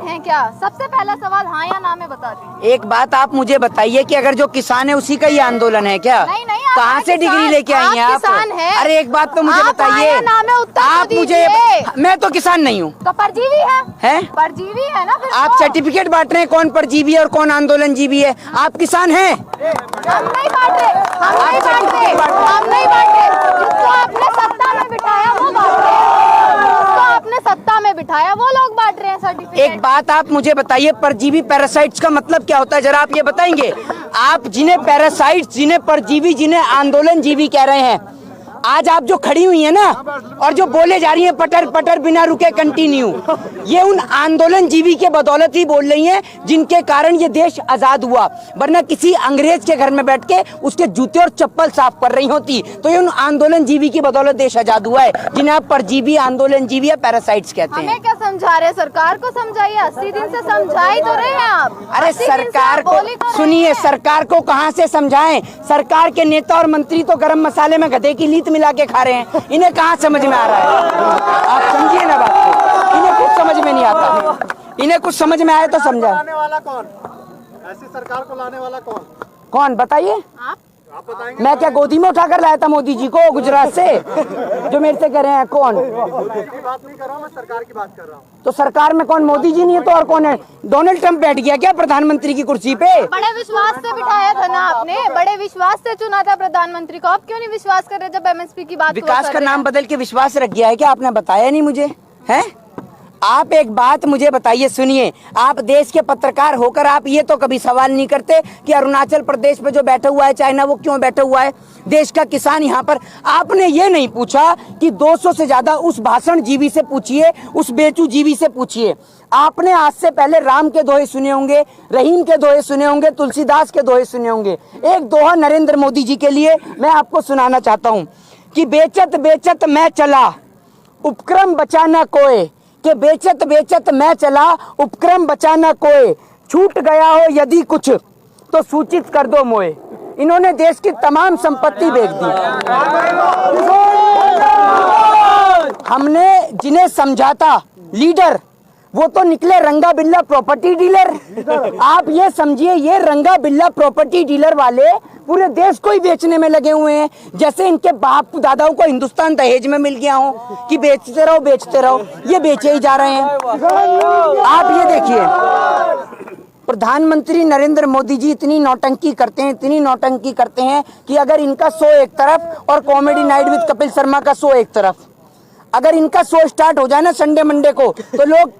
है क्या? सबसे पहला सवाल हाँ या ना में बता दी। एक बात आप मुझे बताइए कि अगर जो किसान है उसी का ही आंदोलन है क्या? नहीं, कहाँ से डिग्री लेके आई हैं आप? किसान है। अरे एक बात तो मुझे बताइए, आप मुझे, मैं तो किसान नहीं हूँ। तो परजीवी है? परजीवी है ना फिर। आप सर्टिफिकेट बांट रहे हैं कौन परजीवी है और कौन आंदोलन जीवी है? आप किसान हैं? हम नहीं बांट रहे, हम नहीं बांट रहे। जिसको आपने सत्ता में बिठाया वो बांट रहे हैं, जिसको आपने सत्ता में बिठाया वो लोग बांट रहे हैं सर्टिफिकेट। एक बात आप मुझे बताइए, परजीवी पैरासाइट्स का मतलब क्या होता है, जरा आप ये बताएंगे? आप जिन्हें पैरासाइट्स, जिन्हें परजीवी, जिन्हें आंदोलन जीवी कह रहे हैं, आज आप जो खड़ी हुई है ना और जो बोले जा रही हैं पटर पटर बिना रुके कंटिन्यू, ये उन आंदोलन जीवी के बदौलत ही बोल रही हैं जिनके कारण ये देश आजाद हुआ। वरना किसी अंग्रेज के घर में बैठ के उसके जूते और चप्पल साफ कर रही होती तो ये उन आंदोलन जीवी की बदौलत देश आजाद हुआ है, जिन्हें आप परजीवी, आंदोलन जीवी या पैरासाइट्स कहते हैं। हमें क्या समझा रहे? सरकार को समझाइए। 80 दिन से समझा ही तो रहे हैं आप। अरे सरकार को सुनिए, सरकार को कहाँ से समझाएं? सरकार के नेता और मंत्री तो गरम मसाले में गधे की लीत मिला के खा रहे हैं, इन्हें कहाँ समझ में आ रहा है? आप समझिए ना बात को, इन्हें कुछ समझ में नहीं आता। इन्हें कुछ समझ में आए तो समझा। लाने वाला कौन? ऐसी सरकार को लाने वाला कौन बताइए? आप बताएंगे? मैं क्या गोदी में उठाकर लाया था मोदी जी को गुजरात से, जो मेरे से कह रहे हैं? कौन? मोदी की बात नहीं कर रहा हूँ, मैं सरकार की बात कर रहा हूँ। तो सरकार में कौन? मोदी जी नहीं है तो और कौन है? डोनाल्ड ट्रंप बैठ गया क्या प्रधानमंत्री की कुर्सी पे? बड़े विश्वास से बिठाया था ना आपने, बड़े विश्वास से चुना था प्रधानमंत्री को। आप क्यों नहीं विश्वास कर रहे जब एमएसपी की बात? विकास का नाम बदल के विश्वास रख गया है क्या? आपने बताया नहीं मुझे, है? आप एक बात मुझे बताइए, सुनिए, आप देश के पत्रकार होकर आप ये तो कभी सवाल नहीं करते कि अरुणाचल प्रदेश पे जो बैठा हुआ है चाइना, वो क्यों बैठा हुआ है? देश का किसान यहाँ पर, आपने ये नहीं पूछा कि 200 से ज्यादा उस भाषण जीवी से पूछिए, उस बेचू जीवी से पूछिए। आपने आज से पहले राम के दोहे सुने होंगे, रहीम के दोहे सुने होंगे, तुलसीदास के दोहे सुने होंगे। एक दोहा नरेंद्र मोदी जी के लिए मैं आपको सुनाना चाहता हूँ कि बेचत बेचत मैं चला, उपक्रम बचाना कोय, कि बेचत बेचत मैं चला, उपक्रम बचाना कोय, छूट गया हो यदि कुछ तो सूचित कर दो मोए। इन्होंने देश की तमाम संपत्ति बेच दी। हमने जिन्हें समझा था लीडर, वो तो निकले रंगा बिल्ला प्रॉपर्टी डीलर। आप ये समझिए, ये रंगा बिल्ला प्रॉपर्टी डीलर वाले पूरे देश को ही बेचने में लगे हुए हैं, जैसे इनके बाप दादाओं को हिंदुस्तान दहेज में मिल गया हो कि बेचते रहो बेचते रहो, ये बेचे ही जा रहे हैं। आप ये देखिए, प्रधानमंत्री नरेंद्र मोदी जी इतनी नौटंकी करते हैं, इतनी नौटंकी करते हैं कि अगर इनका शो एक तरफ और comedy night with Kapil Sharma का शो एक तरफ, अगर इनका शो स्टार्ट हो जाए ना संडे मंडे को, तो लोग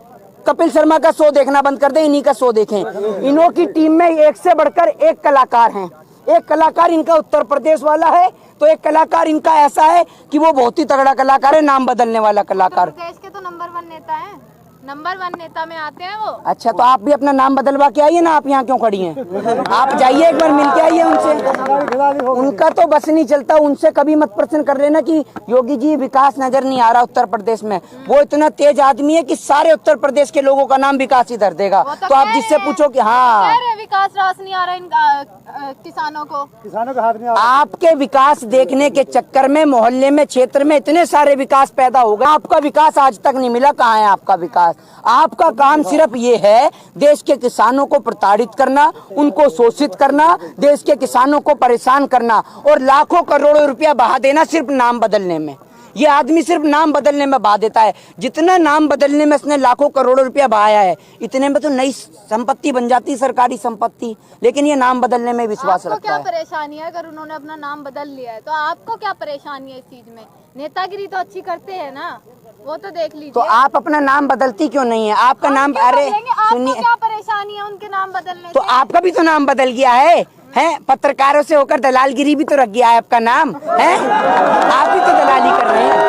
कपिल शर्मा का शो देखना बंद कर दें, इन्हीं का शो देखें। इन्हों की टीम में एक से बढ़कर एक कलाकार हैं। एक कलाकार इनका उत्तर प्रदेश वाला है, तो एक कलाकार इनका ऐसा है कि वो बहुत ही तगड़ा कलाकार है, नाम बदलने वाला कलाकार। देश के तो नंबर 1 नेता हैं, नंबर 1 नेता में आते हैं वो। अच्छा, तो आप भी अपना नाम बदलवा के आइए ना, आप यहाँ क्यों खड़ी हैं? आप जाइए एक बार मिल के आइए उनसे। उनका तो बस नहीं चलता, उनसे कभी मत प्रश्न कर लेना कि योगी जी विकास नजर नहीं आ रहा उत्तर प्रदेश में। वो इतना तेज आदमी है कि सारे उत्तर प्रदेश के लोगों का नाम विकास ही धर देगा। तो आप जिससे पूछो कि हाँ विकास रास नहीं आ रहा इन किसानों को हाथ नहीं आ रहा। आपके विकास देखने के चक्कर में मोहल्ले में, क्षेत्र में इतने सारे विकास पैदा हो गए, आपका विकास आज तक नहीं मिला। कहाँ है आपका विकास? आपका काम सिर्फ ये है देश के किसानों को प्रताड़ित करना, उनको शोषित करना, देश के किसानों को परेशान करना और लाखों करोड़ों रुपया बहा देना सिर्फ नाम बदलने में। ये आदमी सिर्फ नाम बदलने में बहा देता है। जितना नाम बदलने में इसने लाखों करोड़ों रुपया बहाया है, इतने में तो नई संपत्ति बन जाती, सरकारी संपत्ति, लेकिन ये नाम बदलने में विश्वास रखता है। क्या परेशानी है अगर उन्होंने अपना नाम बदल लिया है? तो आपको क्या परेशानी है इस चीज में? नेतागिरी तो अच्छी करते हैं ना, वो तो देख लीजिए। तो आप अपना नाम बदलती क्यों नहीं है? आपका नाम, अरे सुनिए, क्या परेशानी है उनके नाम बदलने तो आपका भी तो नाम बदल गया है, हैं? पत्रकारों से होकर दलालगिरी भी तो रख गया है आपका नाम, है? आप भी तो दलाली कर रहे हैं।